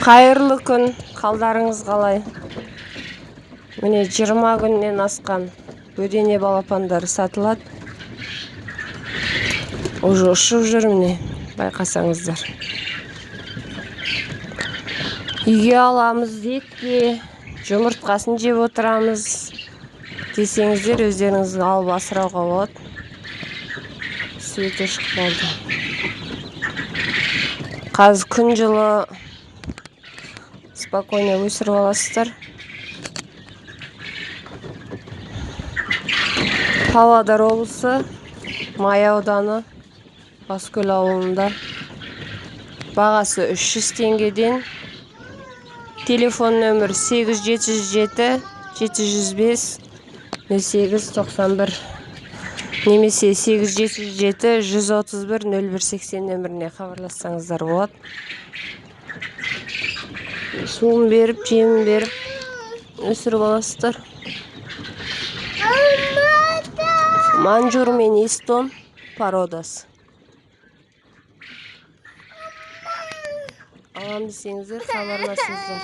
Қайырлы күн, қалдарыңыз қалай? Міне 20 күннен асқан бөдене балапандары сатылады. Уже ұшып жүр, міне, байқасаңыздар. Үйге аламыз етке, жұмыртқасын жеп отырамыз десеңіздер, өздеріңіз алып асырауға болады. Свет өшіп қалды. Қазір күн жылы, спокойно өсіріп аласыздар. Павлодар облысы, Май ауданы, Баскөл ауылында. Бағасы 300 теңгеден. Телефон нөмір 8707 705 0891 немесе 8707 131 0180 нөміріне хабарлассаңыздар болады. Суын беріп, жемін беріп өсіріп аласыздар. Манжур мен Истон породасы. Алам десеңіздер, хабарласыңыздар.